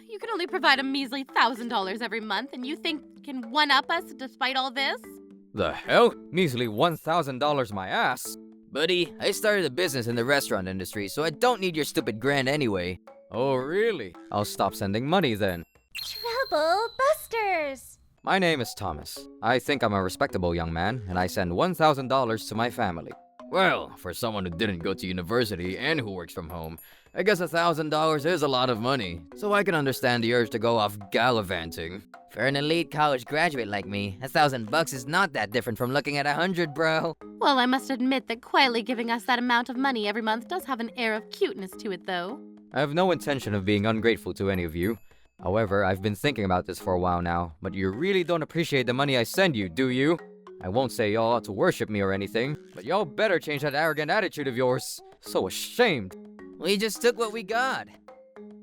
You can only provide a measly $1,000 every month, and you think you can one-up us despite all this? The hell? Measly $1,000 my ass. Buddy, I started a business in the restaurant industry, so I don't need your stupid grant anyway. Oh, really? I'll stop sending money then. Trouble Busters! My name is Thomas. I think I'm a respectable young man, and I send $1,000 to my family. Well, for someone who didn't go to university and who works from home, I guess $1,000 is a lot of money, so I can understand the urge to go off gallivanting. For an elite college graduate like me, $1,000 is not that different from looking at 100, bro. Well, I must admit that quietly giving us that amount of money every month does have an air of cuteness to it, though. I have no intention of being ungrateful to any of you. However, I've been thinking about this for a while now, but you really don't appreciate the money I send you, do you? I won't say y'all ought to worship me or anything, but y'all better change that arrogant attitude of yours. So ashamed. We just took what we got.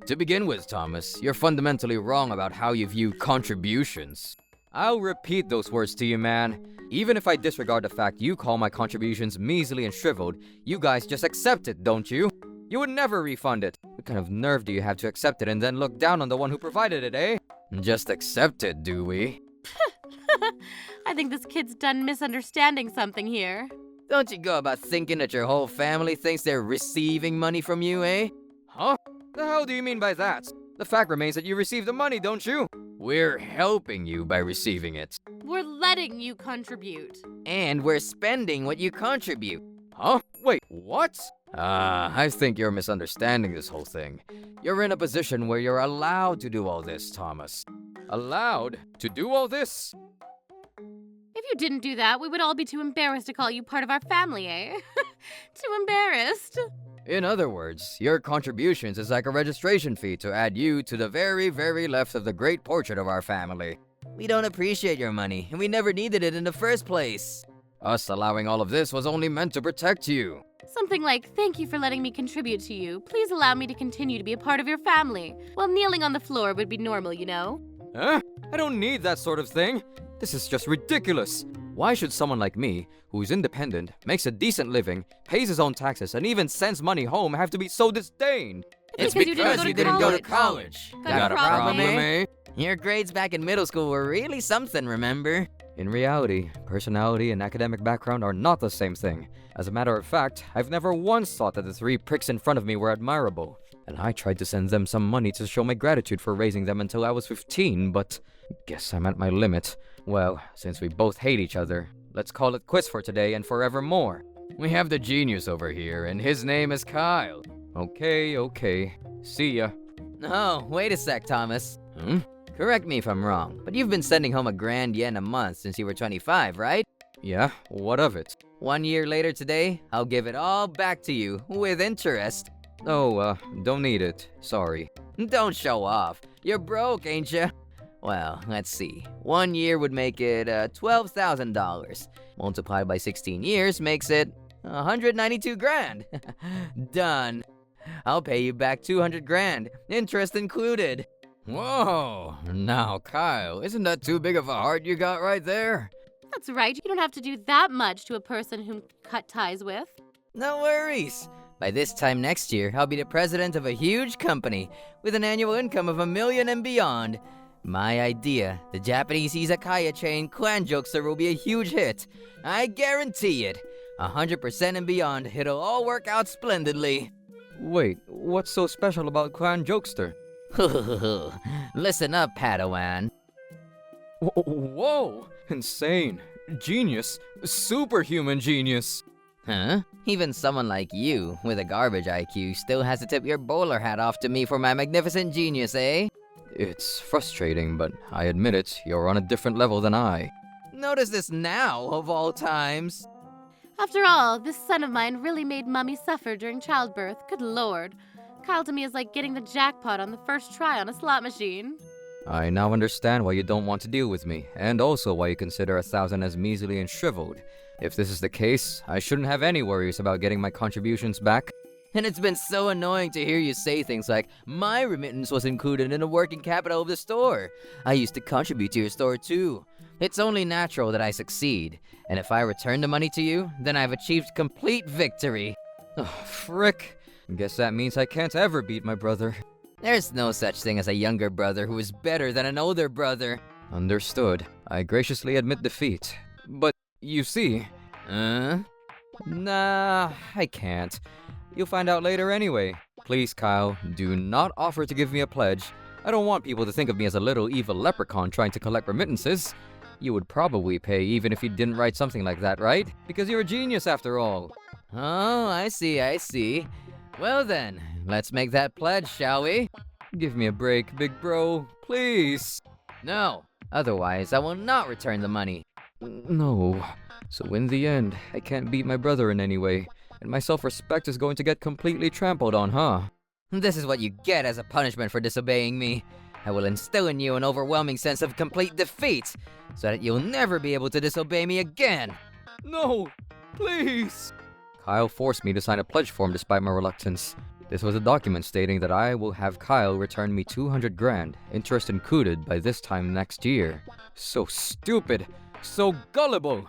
To begin with, Thomas, you're fundamentally wrong about how you view contributions. I'll repeat those words to you, man. Even if I disregard the fact you call my contributions measly and shriveled, you guys just accept it, don't you? You would never refund it. What kind of nerve do you have to accept it and then look down on the one who provided it, eh? Just accept it, do we? I think this kid's done misunderstanding something here. Don't you go about thinking that your whole family thinks they're receiving money from you, eh? Huh? The hell do you mean by that? The fact remains that you received the money, don't you? We're helping you by receiving it. We're letting you contribute. And we're spending what you contribute. Huh? Wait, what? I think you're misunderstanding this whole thing. You're in a position where you're allowed to do all this, Thomas. Allowed to do all this? If you didn't do that, we would all be too embarrassed to call you part of our family, eh? Too embarrassed. In other words, your contributions is like a registration fee to add you to the very, very left of the great portrait of our family. We don't appreciate your money, and we never needed it in the first place. Us allowing all of this was only meant to protect you. Something like, thank you for letting me contribute to you. Please allow me to continue to be a part of your family. Well, kneeling on the floor would be normal, you know? Huh? I don't need that sort of thing. This is just ridiculous. Why should someone like me, who's independent, makes a decent living, pays his own taxes, and even sends money home, have to be so disdained? It's because you didn't go to college. Got a problem, eh? Your grades back in middle school were really something, remember? In reality, personality and academic background are not the same thing. As a matter of fact, I've never once thought that the three pricks in front of me were admirable. And I tried to send them some money to show my gratitude for raising them until I was 15, but guess I'm at my limit. Well, since we both hate each other, let's call it quits for today and forevermore. We have the genius over here, and his name is Kyle. Okay. See ya. Oh, wait a sec, Thomas. Hmm? Correct me if I'm wrong, but you've been sending home $1,000 a month since you were 25, right? Yeah, what of it? 1 year later today, I'll give it all back to you, with interest. Oh, don't need it. Sorry. Don't show off. You're broke, ain't ya? Well, let's see. 1 year would make it $12,000. Multiplied by 16 years makes it 192 grand. Done. I'll pay you back 200 grand, interest included. Whoa, now Kyle, isn't that too big of a heart you got right there? That's right. You don't have to do that much to a person whom cut ties with. No worries. By this time next year, I'll be the president of a huge company with an annual income of $1 million and beyond. My idea, the Japanese izakaya chain Clan Jokester will be a huge hit. I guarantee it. 100% and beyond, it'll all work out splendidly. Wait, what's so special about Clan Jokester? Listen up, Padawan. Whoa! Insane. Genius. Superhuman genius. Huh? Even someone like you, with a garbage IQ, still has to tip your bowler hat off to me for my magnificent genius, eh? It's frustrating, but I admit it, you're on a different level than I. Notice this now, of all times. After all, this son of mine really made Mummy suffer during childbirth. Good lord. Kyle to me is like getting the jackpot on the first try on a slot machine. I now understand why you don't want to deal with me, and also why you consider 1,000 as measly and shriveled. If this is the case, I shouldn't have any worries about getting my contributions back. And it's been so annoying to hear you say things like, my remittance was included in the working capital of the store. I used to contribute to your store too. It's only natural that I succeed, and if I return the money to you, then I've achieved complete victory. Oh, frick. Guess that means I can't ever beat my brother. There's no such thing as a younger brother who is better than an older brother. Understood. I graciously admit defeat. But, you see... Nah, I can't. You'll find out later anyway. Please, Kyle, do not offer to give me a pledge. I don't want people to think of me as a little evil leprechaun trying to collect remittances. You would probably pay even if you didn't write something like that, right? Because you're a genius after all. Oh, I see. Well then, let's make that pledge, shall we? Give me a break, big bro. Please. No, otherwise I will not return the money. No. So in the end, I can't beat my brother in any way. And my self-respect is going to get completely trampled on, huh? This is what you get as a punishment for disobeying me. I will instill in you an overwhelming sense of complete defeat, so that you'll never be able to disobey me again. No! Please! Kyle forced me to sign a pledge form despite my reluctance. This was a document stating that I will have Kyle return me 200 grand, interest included, by this time next year. So stupid! So gullible!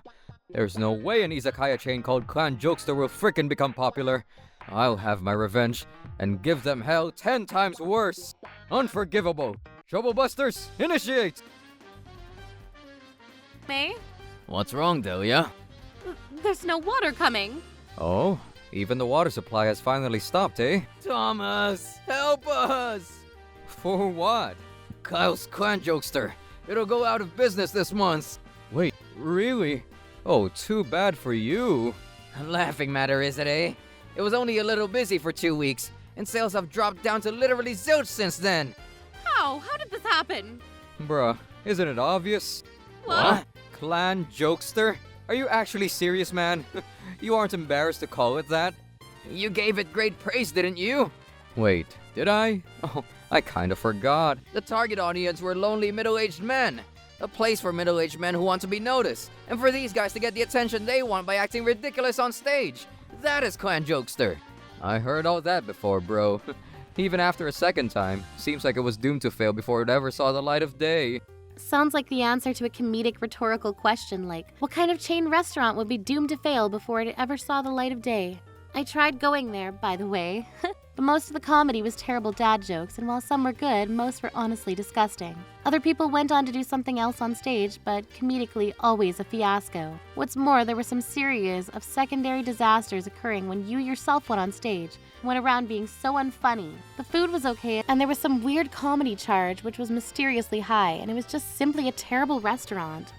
There's no way an izakaya chain called Clan Jokester will frickin' become popular. I'll have my revenge, and give them hell 10 times worse! Unforgivable! Troublebusters, initiate! May? What's wrong, Delia? There's no water coming. Oh, even the water supply has finally stopped, eh? Thomas, help us! For what? Kyle's Clan Jokester. It'll go out of business this month. Wait, really? Oh, too bad for you. A laughing matter, is it, eh? It was only a little busy for 2 weeks, and sales have dropped down to literally zilch since then. How? How did this happen? Bruh, isn't it obvious? What? Clan Jokester? Are you actually serious, man? You aren't embarrassed to call it that? You gave it great praise, didn't you? Wait, did I? Oh, I kinda forgot. The target audience were lonely middle-aged men. A place for middle-aged men who want to be noticed, and for these guys to get the attention they want by acting ridiculous on stage. That is Clan Jokester. I heard all that before, bro. Even after a second time, seems like it was doomed to fail before it ever saw the light of day. Sounds like the answer to a comedic rhetorical question like, what kind of chain restaurant would be doomed to fail before it ever saw the light of day? I tried going there, by the way. But most of the comedy was terrible dad jokes, and while some were good, most were honestly disgusting. Other people went on to do something else on stage, but comedically always a fiasco. What's more, there were some series of secondary disasters occurring when you yourself went on stage, went around being so unfunny. The food was okay, and there was some weird comedy charge which was mysteriously high, and it was just simply a terrible restaurant.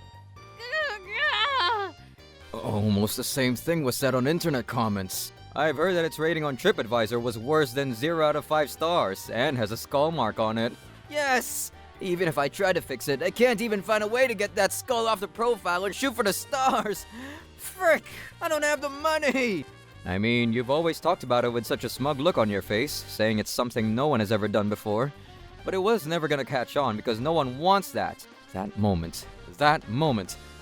Almost the same thing was said on internet comments. I've heard that its rating on TripAdvisor was worse than 0 out of 5 stars, and has a skull mark on it. Yes! Even if I try to fix it, I can't even find a way to get that skull off the profile and shoot for the stars! Frick! I don't have the money! I mean, you've always talked about it with such a smug look on your face, saying it's something no one has ever done before. But it was never gonna catch on because no one wants that. That moment.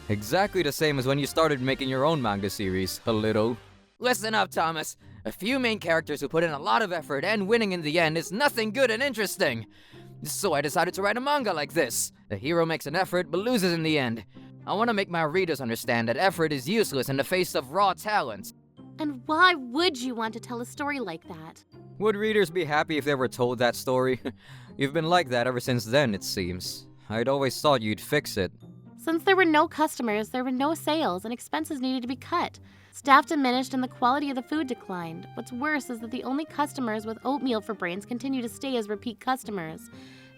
Exactly the same as when you started making your own manga series, a little. Listen up, Thomas. A few main characters who put in a lot of effort and winning in the end is nothing good and interesting. So I decided to write a manga like this. The hero makes an effort but loses in the end. I want to make my readers understand that effort is useless in the face of raw talent. And why would you want to tell a story like that? Would readers be happy if they were told that story? You've been like that ever since then, it seems. I'd always thought you'd fix it. Since there were no customers, there were no sales, and expenses needed to be cut. Staff diminished and the quality of the food declined. What's worse is that the only customers with oatmeal for brains continue to stay as repeat customers.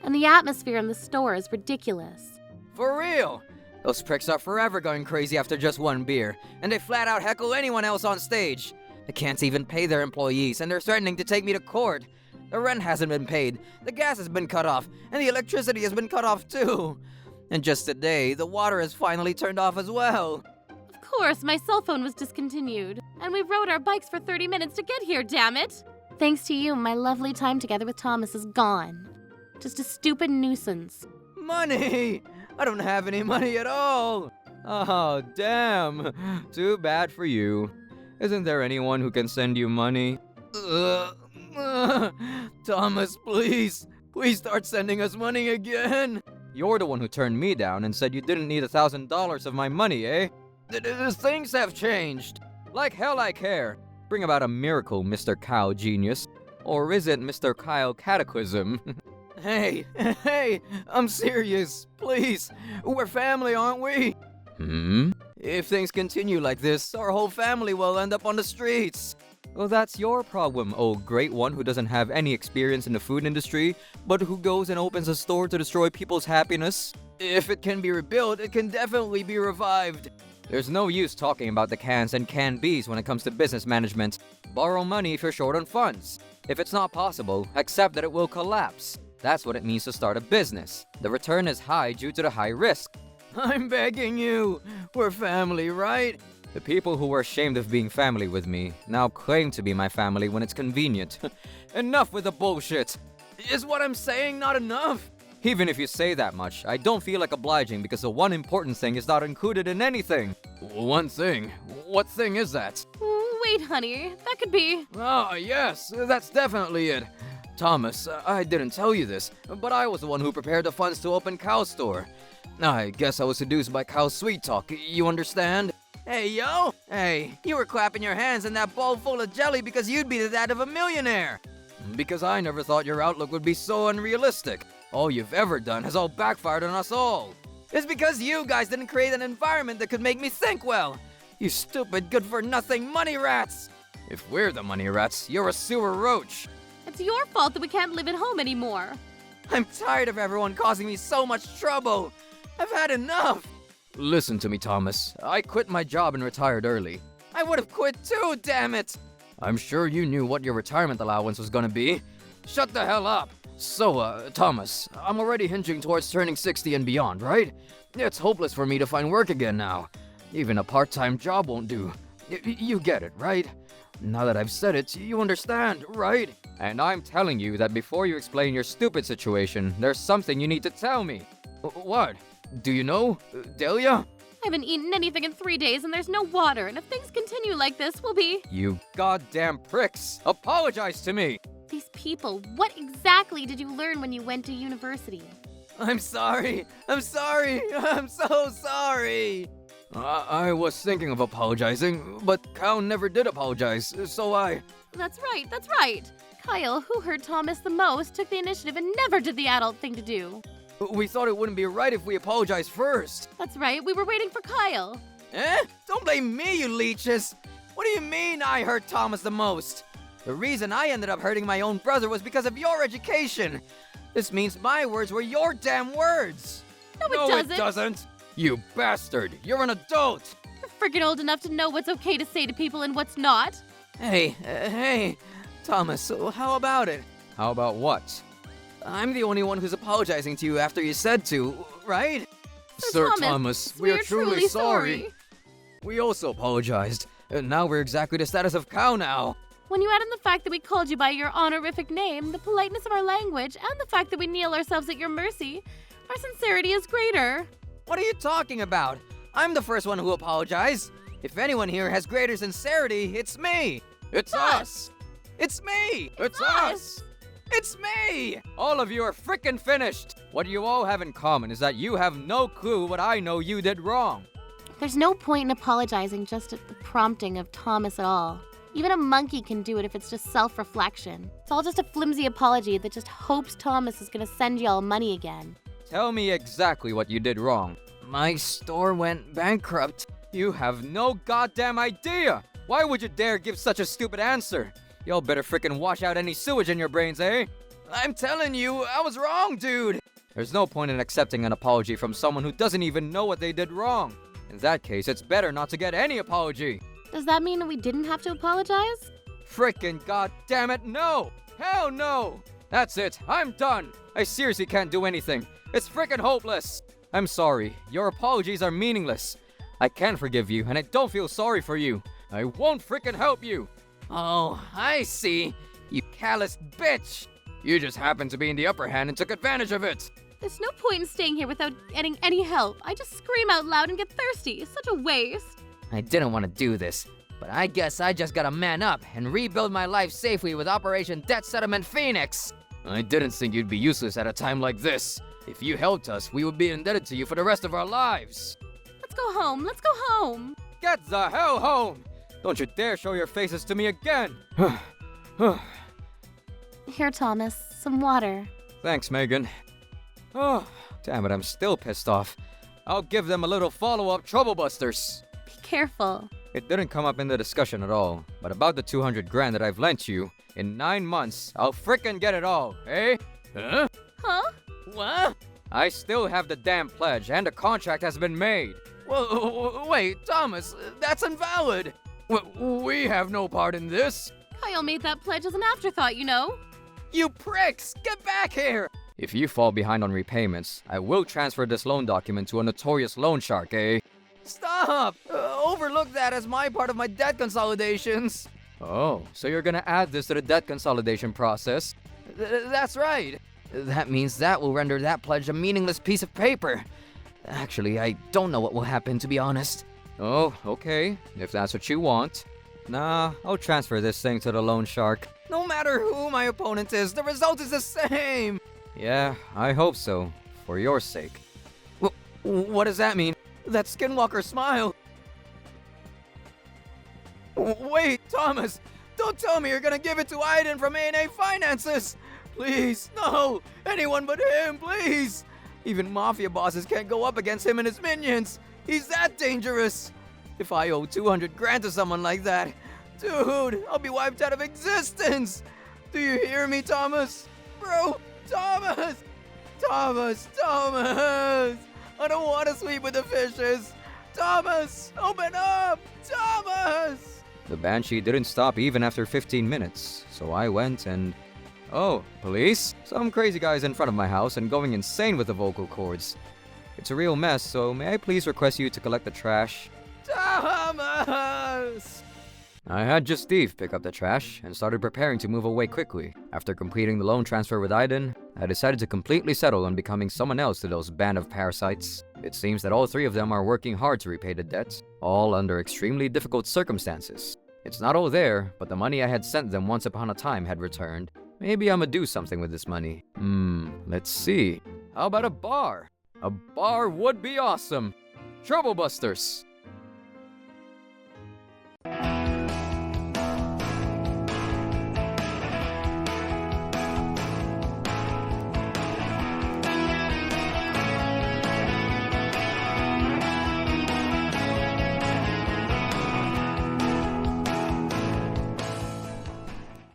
And the atmosphere in the store is ridiculous. For real! Those pricks are forever going crazy after just one beer, and they flat out heckle anyone else on stage. They can't even pay their employees, and they're threatening to take me to court. The rent hasn't been paid, the gas has been cut off, and the electricity has been cut off too. And just today, the water has finally turned off as well. Of course, my cell phone was discontinued. And we rode our bikes for 30 minutes to get here, damn it! Thanks to you, my lovely time together with Thomas is gone. Just a stupid nuisance. Money! I don't have any money at all! Oh, damn. Too bad for you. Isn't there anyone who can send you money? Thomas, please. Please start sending us money again. You're the one who turned me down and said you didn't need $1,000 of my money, eh? Things have changed. Like hell I care. Bring about a miracle, Mr. Cow Genius. Or is it Mr. Kyle Cataclysm? Hey, hey, I'm serious. Please, we're family, aren't we? Hmm? If things continue like this, our whole family will end up on the streets. Well, that's your problem, oh great one who doesn't have any experience in the food industry, but who goes and opens a store to destroy people's happiness. If it can be rebuilt, it can definitely be revived. There's no use talking about the cans and can bees when it comes to business management. Borrow money if you're short on funds. If it's not possible, accept that it will collapse. That's what it means to start a business. The return is high due to the high risk. I'm begging you. We're family, right? The people who were ashamed of being family with me now claim to be my family when it's convenient. Enough with the bullshit! Is what I'm saying not enough? Even if you say that much, I don't feel like obliging because the one important thing is not included in anything. One thing? What thing is that? Wait, honey. That could be. Ah, yes, that's definitely it. Thomas, I didn't tell you this, but I was the one who prepared the funds to open Cal's store. I guess I was seduced by Cal's sweet talk, you understand? Hey, yo! Hey, you were clapping your hands in that bowl full of jelly because you'd be the dad of a millionaire! Because I never thought your outlook would be so unrealistic. All you've ever done has all backfired on us all. It's because you guys didn't create an environment that could make me think well. You stupid, good-for-nothing money rats! If we're the money rats, you're a sewer roach. It's your fault that we can't live at home anymore. I'm tired of everyone causing me so much trouble. I've had enough. Listen to me, Thomas. I quit my job and retired early. I would have quit too, damn it! I'm sure you knew what your retirement allowance was gonna be. Shut the hell up! So, Thomas, I'm already hinging towards turning 60 and beyond, right? It's hopeless for me to find work again now. Even a part-time job won't do. You get it, right? Now that I've said it, you understand, right? And I'm telling you that before you explain your stupid situation, there's something you need to tell me. What? Do you know? Delia? I haven't eaten anything in 3 days and there's no water, and if things continue like this, we'll be. You goddamn pricks! Apologize to me! These people, what exactly did you learn when you went to university? I'm sorry. I'm sorry. I'm so sorry. I was thinking of apologizing, but Cal never did apologize, so I... That's right, that's right. Kyle, who hurt Thomas the most, took the initiative and never did the adult thing to do. We thought it wouldn't be right if we apologized first. That's right, we were waiting for Kyle. Eh? Don't blame me, you leeches. What do you mean I hurt Thomas the most? The reason I ended up hurting my own brother was because of your education. This means my words were your damn words. No, it doesn't. You bastard. You're an adult. You're freaking old enough to know what's okay to say to people and what's not. Hey, Thomas, how about it? How about what? I'm the only one who's apologizing to you after you said to, right? Sir Thomas, we are truly sorry. We also apologized, and now we're exactly the status of Cow now. When you add in the fact that we called you by your honorific name, the politeness of our language, and the fact that we kneel ourselves at your mercy, our sincerity is greater. What are you talking about? I'm the first one who apologized. If anyone here has greater sincerity, it's me. It's us. It's me. It's us. It's me. All of you are frickin' finished! What you all have in common is that you have no clue what I know you did wrong. There's no point in apologizing just at the prompting of Thomas at all. Even a monkey can do it if it's just self-reflection. It's all just a flimsy apology that just hopes Thomas is gonna send y'all money again. Tell me exactly what you did wrong. My store went bankrupt. You have no goddamn idea! Why would you dare give such a stupid answer? Y'all better frickin' wash out any sewage in your brains, eh? I'm telling you, I was wrong, dude. There's no point in accepting an apology from someone who doesn't even know what they did wrong. In that case, it's better not to get any apology. Does that mean that we didn't have to apologize? Frickin' goddammit, no! Hell no! That's it, I'm done! I seriously can't do anything. It's frickin' hopeless! I'm sorry, your apologies are meaningless. I can't forgive you, and I don't feel sorry for you. I won't frickin' help you! Oh, I see. You callous bitch. You just happened to be in the upper hand and took advantage of it. There's no point in staying here without getting any help. I just scream out loud and get thirsty. It's such a waste. I didn't want to do this, but I guess I just gotta man up and rebuild my life safely with Operation Debt Settlement Phoenix. I didn't think you'd be useless at a time like this. If you helped us, we would be indebted to you for the rest of our lives. Let's go home. Let's go home. Get the hell home! Don't you dare show your faces to me again! Here, Thomas, some water. Thanks, Megan. Oh, damn it, I'm still pissed off. I'll give them a little follow-up, Troublebusters. Be careful. It didn't come up in the discussion at all, but about the 200 grand that I've lent you, in 9 months, I'll frickin' get it all, eh? Huh? Huh? What? I still have the damn pledge, and the contract has been made. Well, wait, Thomas, that's invalid. We have no part in this. Kyle made that pledge as an afterthought, you know. You pricks, get back here! If you fall behind on repayments, I will transfer this loan document to a notorious loan shark, eh? Stop! Overlook that as my part of my debt consolidations. Oh, so you're gonna add this to the debt consolidation process? That's right. That means that will render that pledge a meaningless piece of paper. Actually, I don't know what will happen, to be honest. Oh, okay, if that's what you want. Nah, I'll transfer this thing to the loan shark. No matter who my opponent is, the result is the same. Yeah, I hope so, for your sake. What does that mean? That Skinwalker smile. Wait, Thomas! Don't tell me you're gonna give it to Aiden from A&A Finances! Please, no! Anyone but him, please! Even mafia bosses can't go up against him and his minions! He's that dangerous! If I owe 200 grand to someone like that, dude, I'll be wiped out of existence! Do you hear me, Thomas? Bro, Thomas! Thomas! I don't want to sleep with the fishes! Thomas! Open up! Thomas! The Banshee didn't stop even after 15 minutes, so I went and... Oh, police? Some crazy guy's in front of my house and going insane with the vocal cords. It's a real mess, so may I please request you to collect the trash? Thomas! I had just Steve pick up the trash and started preparing to move away quickly. After completing the loan transfer with Aiden, I decided to completely settle on becoming someone else to those band of parasites. It seems that all three of them are working hard to repay the debt, all under extremely difficult circumstances. It's not all there, but the money I had sent them once upon a time had returned. Maybe I'ma do something with this money. Let's see. How about a bar? A bar would be awesome. Troublebusters!